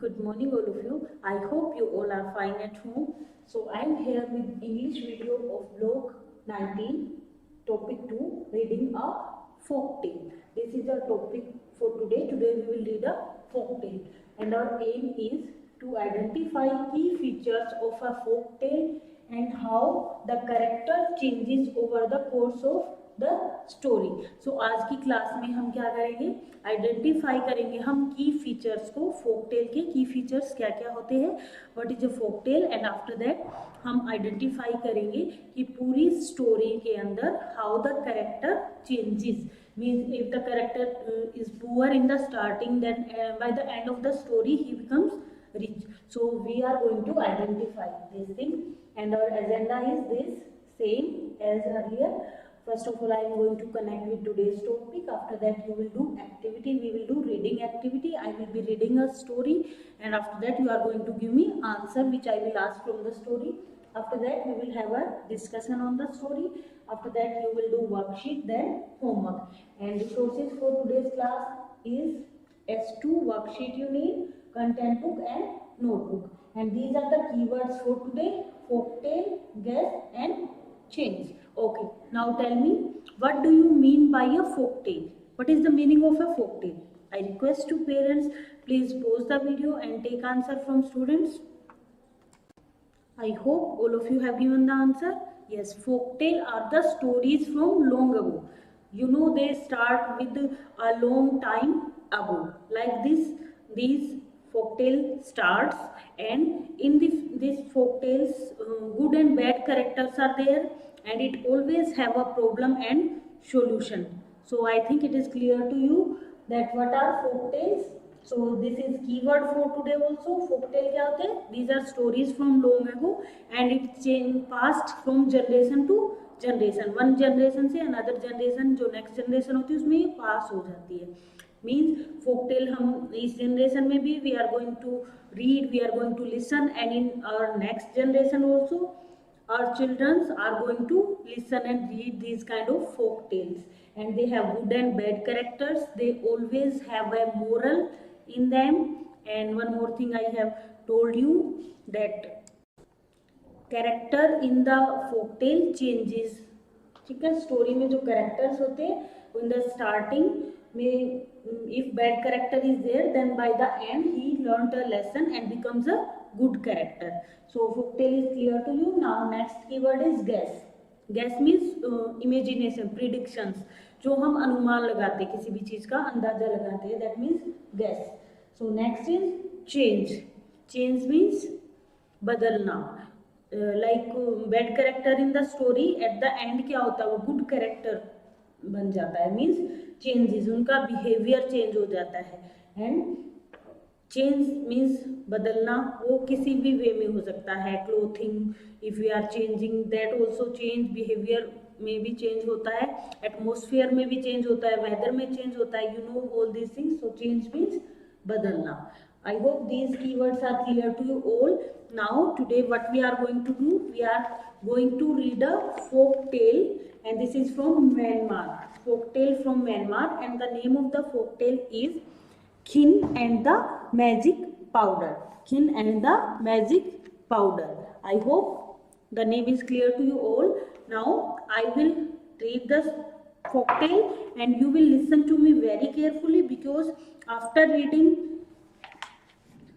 Good morning, all of you. I hope you all are fine at home. So I am here with English video of Block 19, Topic 2, reading a folk tale. This is our topic for today. Today we will read a folk tale, and our aim is to identify key features of a folk tale and how the character changes over the course of the story. So आज की class में हम क्या करेंगे, identify करेंगे हम की features को. फोक टेल के की फीचर्स क्या क्या होते हैं, what is a folk tale, and after that हम आइडेंटिफाई करेंगे कि पूरी स्टोरी के अंदर how the character changes. Means if the character is poor in the starting, then by the end of the story he becomes rich. So we are going to identify this thing, and our agenda is this same as earlier. First of all, I am going to connect with today's topic. After that, you will do activity. We will do reading activity. I will be reading a story, and after that, you are going to give me answer which I will ask from the story. After that, we will have a discussion on the story. After that, you will do worksheet, then homework. And resources for today's class is S2 worksheet you need, content book and notebook. And these are the keywords for today: folktale, guess, and change. Okay, now tell me, what do you mean by a folktale? What is the meaning of a folktale? I request to parents, please pause the video and take answer from students. I hope all of you have given the answer. Yes, folktale are the stories from long ago. You know, they start with a long time ago. Like these folktale starts, and in these folktales, good and bad characters are there, and it always have a problem and solution. So I think it is clear to you that what are folktales. So this is keyword for today also. Folktale क्या होते हैं? These are stories from long ago, and it passed from generation to generation. One generation से another generation, जो next generation होती है उसमें ये पास हो जाती है. मीन्स फोकटेल हम इस जनरेशन में भी we are going to read, we are going to listen, and in our next generation also our children are going to listen and read these kind of folk tales, and they have good and bad characters. They always have a moral in them. And one more thing I have told you, that character in the folk tale changes. ठीक है, story में जो characters होते हैं इन the starting में, if bad character is there, then by the end he learnt a lesson and becomes a good character. So folktale is clear to you. Now next keyword is guess. Guess means imagination, predictions. जो हम अनुमान लगाते हैं, किसी भी चीज का अंदाजा लगाते हैं, that means guess. So next is change. Change means बदलना. Like bad character in the story, at the end क्या होता है, वो गुड कैरेक्टर बन जाता है. मीन्स चेंजेस, उनका बिहेवियर चेंज हो जाता है. एंड चेंज मीन्स बदलना, वो किसी भी वे में हो सकता है. Clothing, if we are changing, that also change. Behaviour में भी चेंज होता है, एटमोसफियर में भी चेंज होता है, वेदर में चेंज होता है. You know all these things. So change means बदलना. I hope these keywords are clear to you all. Now today what we are going to do, we are going to read a folk tale, and this is from Myanmar. Folk tale from Myanmar, and the name of the folk tale is Khin and the Magic Powder. Khin and the Magic Powder. I hope the name is clear to you all. Now I will read the folk tale, and you will listen to me very carefully, because after reading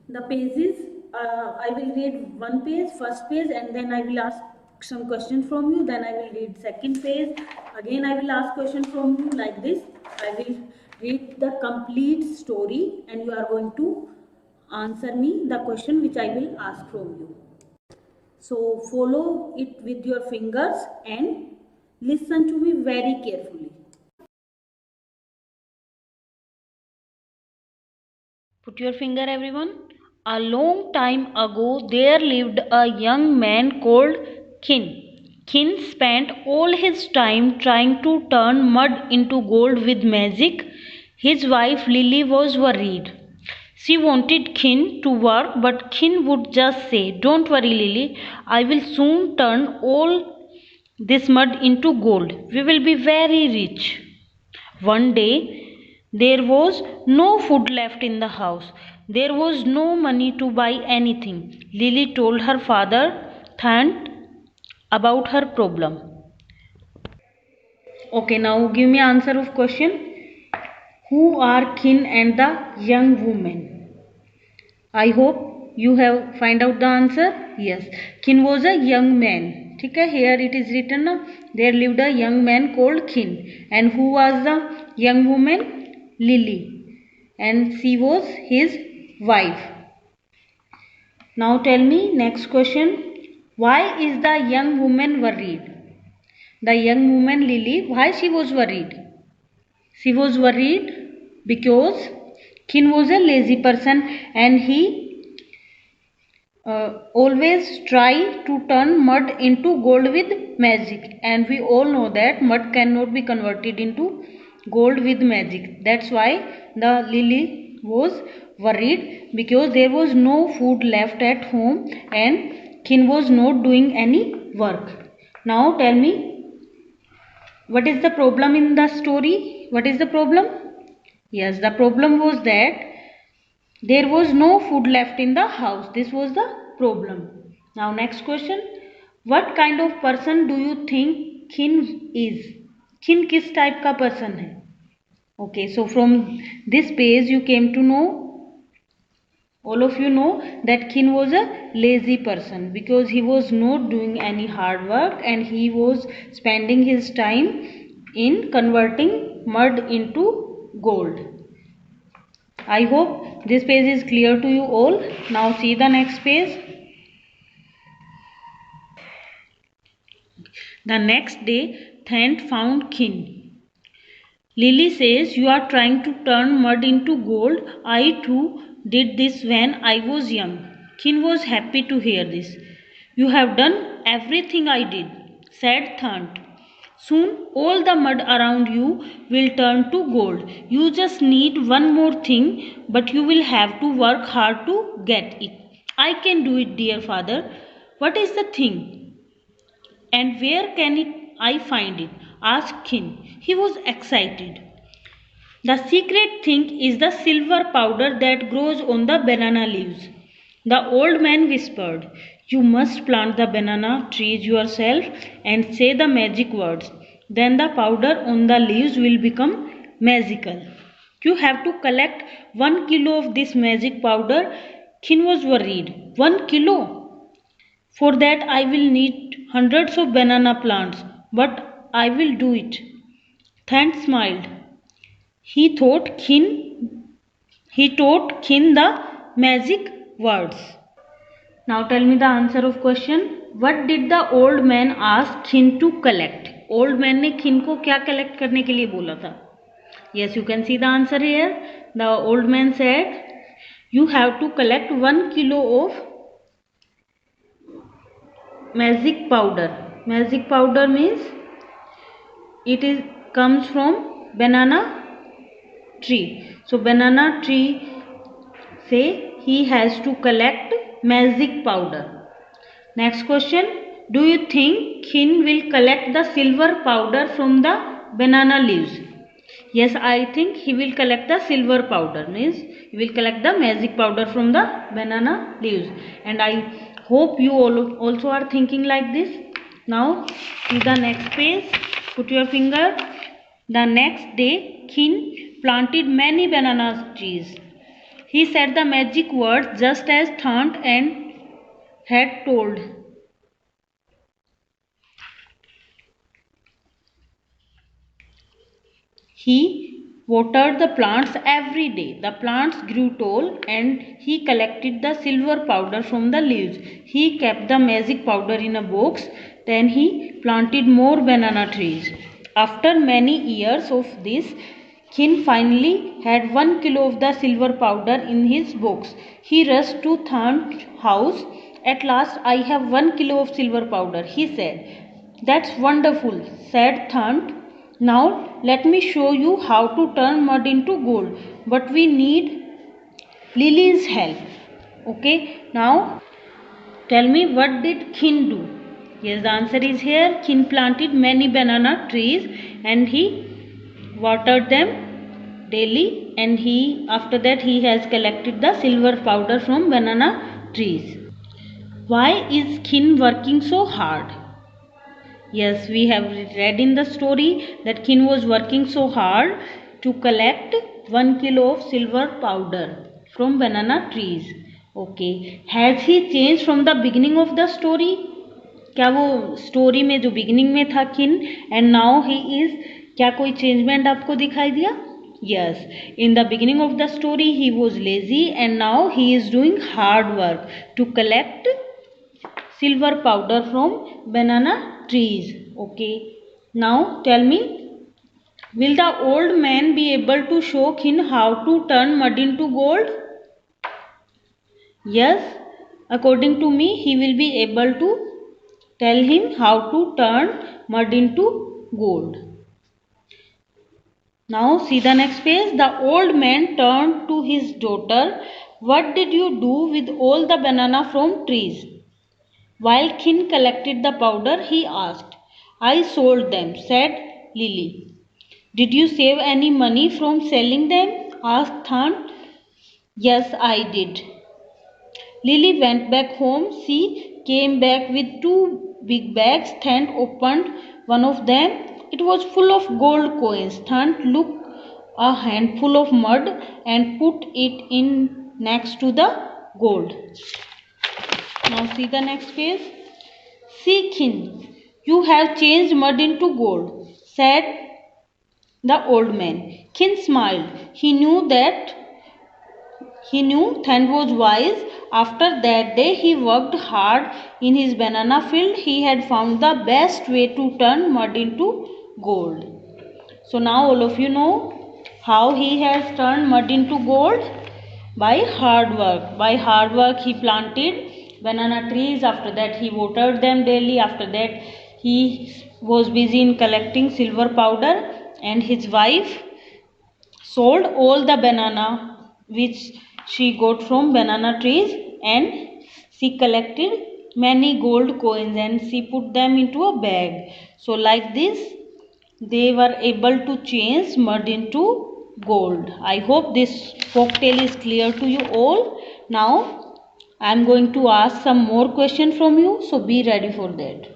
the pages, I will read one page, first page, and then I will ask some question from you. Then I will read second page, again I will ask question from you. Like this I will read the complete story, and you are going to answer me the question which I will ask from you. So follow it with your fingers and listen to me very carefully. Put your finger, everyone. A long time ago, there lived a young man called Khin. Khin spent all his time trying to turn mud into gold with magic. His wife Lily was worried. She wanted Khin to work, but Khin would just say, "Don't worry, Lily, I will soon turn all this mud into gold. We will be very rich." One day, there was no food left in the house. There was no money to buy anything. Lily told her father Thant about her problem. Okay, now give me answer of question. Who are Khin and the young woman? I hope you have find out the answer. Yes, Khin was a young man. ठीक है, here it is written ना, there lived a young man called Khin. And who was the young woman? Lily. And she was his wife. Now tell me next question. Why is the young woman worried? The young woman Lily, why she was worried? She was worried because Khin was a lazy person and he always try to turn mud into gold with magic, and we all know that mud cannot be converted into gold with magic. That's why the Lily was worried because there was no food left at home and Khin was not doing any work. Now tell me, what is the problem in the story? What is the problem? Yes, the problem was that there was no food left in the house. This was the problem. Now next question. What kind of person do you think Khin is? Khin किस type का person है? Okay, so from this page you came to know, all of you know that Khin was a lazy person because he was not doing any hard work and he was spending his time in converting mud into gold. I hope this page is clear to you all. Now see the next page. The next day, Thant found Khin. Lily says, you are trying to turn mud into gold. I too did this when I was young. Khin was happy to hear this. You have done everything I did, said Thant. Soon all the mud around you will turn to gold. You just need one more thing, but you will have to work hard to get it. I can do it, dear father. What is the thing? And where can I find it? Asked Khin. He was excited. The secret thing is the silver powder that grows on the banana leaves. The old man whispered, you must plant the banana trees yourself and say the magic words. Then the powder on the leaves will become magical. You have to collect 1 kilo of this magic powder. Khin was worried. 1 kilo? For that I will need hundreds of banana plants, but I will do it. Thant smiled. He taught Khin the magic words. Now tell me the answer of question. What did the old man ask Khin to collect? Old man ने Khin को क्या collect करने के लिए बोला था? Yes, you can see the answer here. The old man said, you have to collect 1 kilo of magic powder. Magic powder means it comes from banana tree. So banana tree say he has to collect magic powder. Next question. Do you think Khin will collect the silver powder from the banana leaves? Yes, I think he will collect the silver powder. Means he will collect the magic powder from the banana leaves. And I hope you all also are thinking like this. Now see the next page. Put your finger. The next day Khin planted many banana trees. He said the magic words just as Thant and had told. He watered the plants every day. The plants grew tall and he collected the silver powder from the leaves. He kept the magic powder in a box. Then he planted more banana trees. After many years of this, Khin finally had 1 kilo of the silver powder in his box. He rushed to Thant's house. At last I have 1 kilo of silver powder, he said. That's wonderful, said Thant. Now let me show you how to turn mud into gold. But we need Lily's help. Okay, now tell me, what did Khin do? Yes, the answer is here. Khin planted many banana trees and he watered them daily, and after that he has collected the silver powder from banana trees. Why is Khin working so hard? Yes, we have read in the story that Khin was working so hard to collect 1 kilo of silver powder from banana trees. Okay, has he changed from the beginning of the story? क्या वो story में जो beginning में था किन and now he is, क्या कोई changement आपको दिखाई दिया? Yes, in the beginning of the story he was lazy and now he is doing hard work to collect silver powder from banana trees. Okay, now tell me, will the old man be able to show Khin how to turn mud into gold? Yes, according to me he will be able to tell him how to turn mud into gold. Now see the next page. The old man turned to his daughter. What did you do with all the banana from trees? While Khin collected the powder, he asked. I sold them, said Lily. Did you save any money from selling them? Asked Than. Yes, I did. Lily went back home. She came back with 2 big bags. Than opened one of them. It was full of gold coins. Than took a handful of mud and put it in next to the gold. Now see the next page. See Khin, you have changed mud into gold, said the old man. Khin smiled. He knew Than was wise. After that day he worked hard in his banana field. He had found the best way to turn mud into gold. So now all of you know how he has turned mud into gold. By hard work. By hard work he planted banana trees. After that he watered them daily. After that he was busy in collecting silver powder, and his wife sold all the banana which she got from banana trees, and she collected many gold coins and she put them into a bag. So like this they were able to change mud into gold. I hope this folk tale is clear to you all. Now I am going to ask some more questions from you, so be ready for that.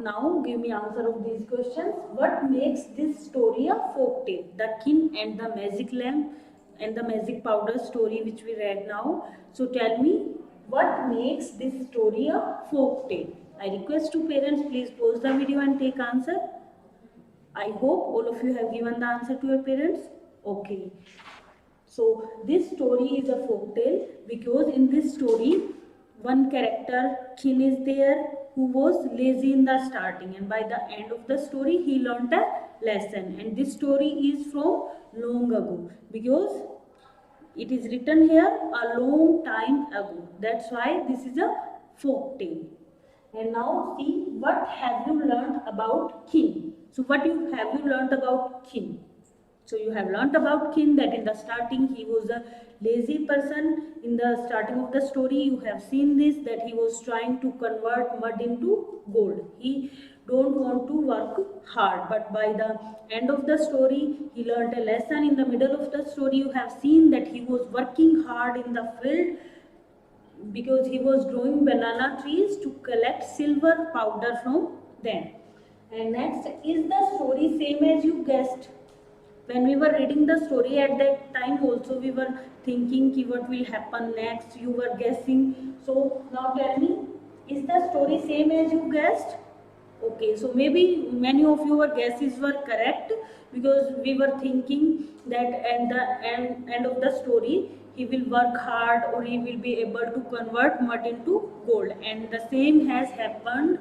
Now give me answer of these questions. What makes this story a folk tale? The Khin and the magic lamp and the magic powder story which we read now. So tell me, what makes this story a folk tale? I request to parents, please pause the video and take answer. I hope all of you have given the answer to your parents. Okay. So this story is a folk tale because in this story one character Khin is there who was lazy in the starting, and by the end of the story he learned a lesson. And this story is from long ago because it is written here a long time ago. That's why this is a folk tale. And now see, what have you learned about Khin? So what have you learned about Khin? So you have learnt about Khin that in the starting he was a lazy person. In the starting of the story you have seen this, that he was trying to convert mud into gold. He don't want to work hard, but by the end of the story he learnt a lesson. In the middle of the story you have seen that he was working hard in the field because he was growing banana trees to collect silver powder from them. And next, is the story same as you guessed? When we were reading the story at that time also we were thinking what will happen next, you were guessing. So now tell me, is the story same as you guessed? Okay, so maybe many of your guesses were correct because we were thinking that at the end of the story he will work hard or he will be able to convert mud into gold, and the same has happened,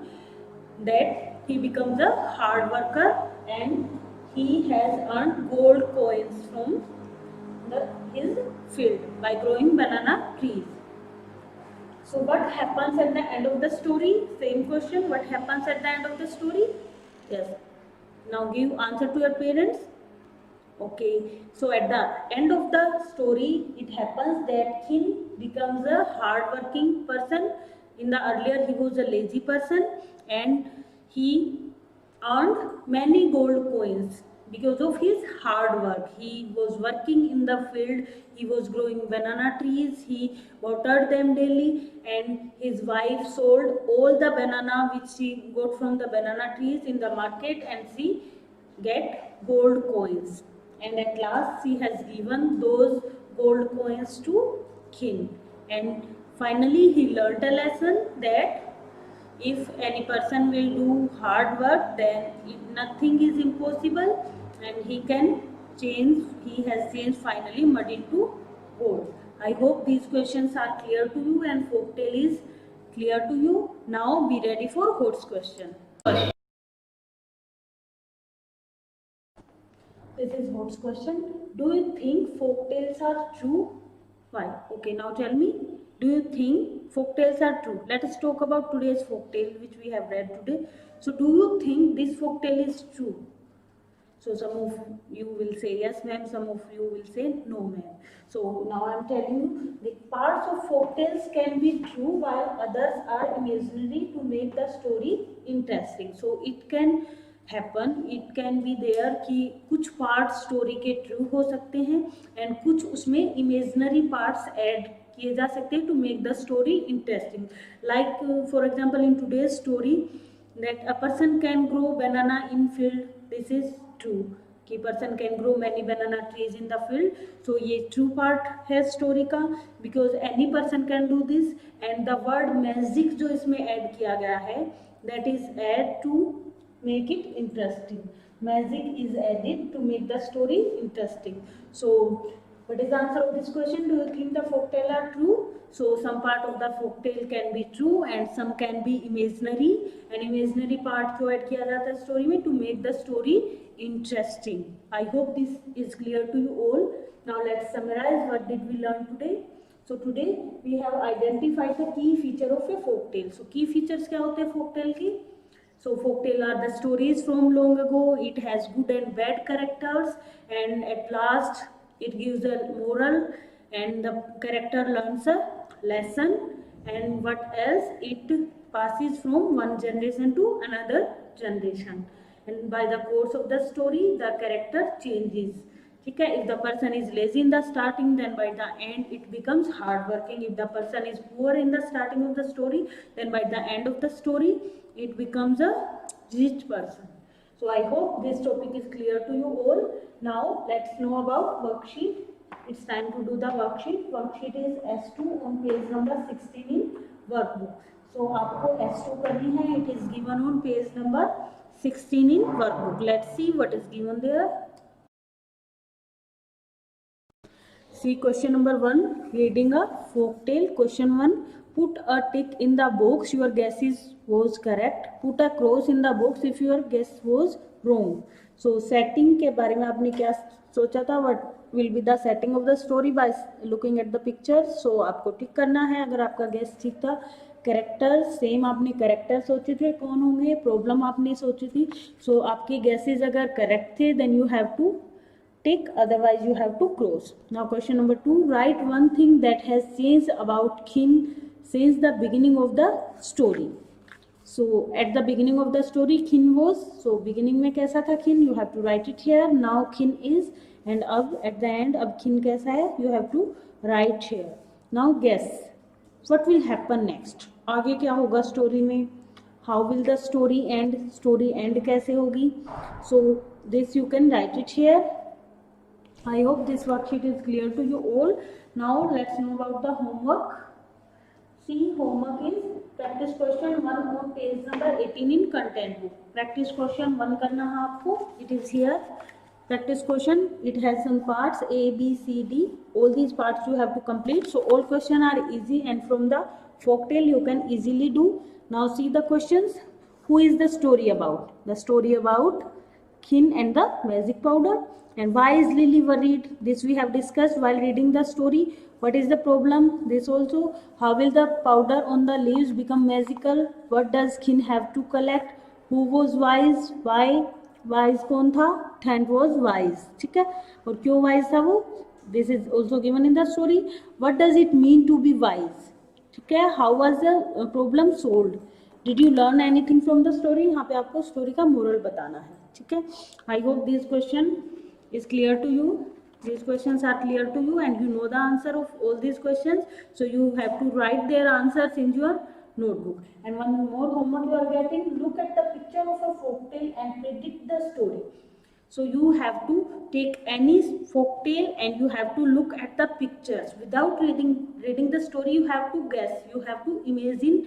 that he becomes a hard worker and he has earned gold coins from his field by growing banana trees. So what happens at the end of the story? Same question, what happens at the end of the story? Yes. Now give answer to your parents. Okay. So at the end of the story, it happens that Khin becomes a hard-working person. In the earlier, he was a lazy person, and he earned many gold coins because of his hard work. He was working in the field, he was growing banana trees, he watered them daily, and his wife sold all the banana which she got from the banana trees in the market, and she get gold coins. And at last she has given those gold coins to king. And finally he learnt a lesson that if any person will do hard work, then nothing is impossible, and he has changed finally mud into gold. I hope these questions are clear to you and folktale is clear to you. Now be ready for Hood's question. This is Hood's question. Do you think folktales are true? Why? Okay, now tell me. Do you think folktales are true? Let us talk about today's folktale which we have read today. So, do you think this folktale is true? So, some of you will say yes, ma'am. Some of you will say no, ma'am. So, now I am telling you the parts of folktales can be true while others are imaginary to make the story interesting. So, it can happen, it can be there कि कुछ parts story के true हो सकते हैं and कुछ उसमें imaginary parts add किए जा सकते हैं to make the story interesting. Like for example in today's story that a person can grow banana in field. This is true कि person can grow many banana trees in the field. So ये true part है story का because any person can do this. And the word magic जो इसमें add किया गया है that is add to make it interesting. Magic is added to make the story interesting. So what is the answer of this question? Do you think the folktale are true? So some part of the folktale can be true and some can be imaginary. And imaginary part को add किया जाता है story में to make the story interesting. I hope this is clear to you all. Now let's summarize what did we learn today. So today we have identified the key feature of a folktale. So key features क्या होते हैं folktale की? So folktale are the stories from long ago. It has good and bad characters, and at last it gives a moral, and the character learns a lesson. And what else? It passes from one generation to another generation. And by the course of the story, the character changes. ठीक है. If the person is lazy in the starting, then by the end it becomes hardworking. If the person is poor in the starting of the story, then by the end of the story it becomes a rich person. So I hope this topic is clear to you all. Now let's know about worksheet. It's time to do the worksheet. Worksheet is S2 on page number 16 in workbook. So आपको S2 करनी है. It is given on page number 16 in workbook. Let's see what is given there. See question number 1, reading a folktale. Question 1, put a tick in the box your guess was correct. Put a cross in the box if your guess was wrong. So setting के बारे में आपने क्या सोचा था? What will be the setting of the story by looking at the pictures? So आपको टिक करना है अगर आपका guess ठीक था. कैरेक्टर सेम आपने कैरेक्टर सोचे थे कौन होंगे, प्रॉब्लम आपने सोची थी. सो आपके guesses अगर करेक्ट थे then you have to tick, otherwise you have to cross. Now question number 2, write one thing that has changed about Khin since the beginning of the story. So at the beginning of the story Khin was, so beginning में कैसा था Khin, you have to write it here. Now Khin is, and अब at the end अब Khin कैसा है, you have to write here. Now guess what will happen next, आगे क्या होगा स्टोरी में, how will the story end, story end कैसे होगी. So this you can write it here. I hope this worksheet is clear to you all. Now let's know about the homework. See, homework is practice question 1 on page number 18 in content book. Practice question 1 करना है आपको. It is here. Practice question, it has some parts A, B, C, D. All these parts you have to complete. So all questions are easy and from the folktale you can easily do. Now see the questions. Who is the story about? The story about Khin and the magic powder. And why is Lily worried? This we have discussed while reading the story. What is the problem? This also. How will the powder on the leaves become magical? What does Khin have to collect? Who was wise? Why? Wise कौन था? Thant was wise. ठीक है. और क्यों wise था वो? This is also given in the story. What does it mean to be wise? ठीक है. How was the problem solved? Did you learn anything from the story? यहाँ पे आपको स्टोरी का मोरल बताना है, ठीक है। I hope this question is clear to you. These questions are clear to you and you know the answer of all these questions, so you have to write their answers in your notebook. And one more homework you are getting: look at the picture of a folktale and predict the story. So you have to take any folktale and you have to look at the pictures without reading the story. You have to guess, you have to imagine,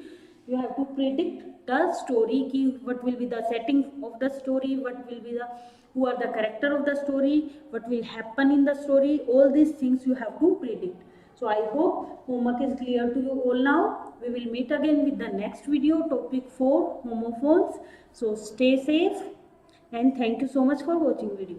you have to predict the story ki what will be the setting of the story, what will be the, who are the character of the story, what will happen in the story. All these things you have to predict. So I hope homework is clear to you all now. We will meet again with the next video, topic 4, homophones. So stay safe and thank you so much for watching video.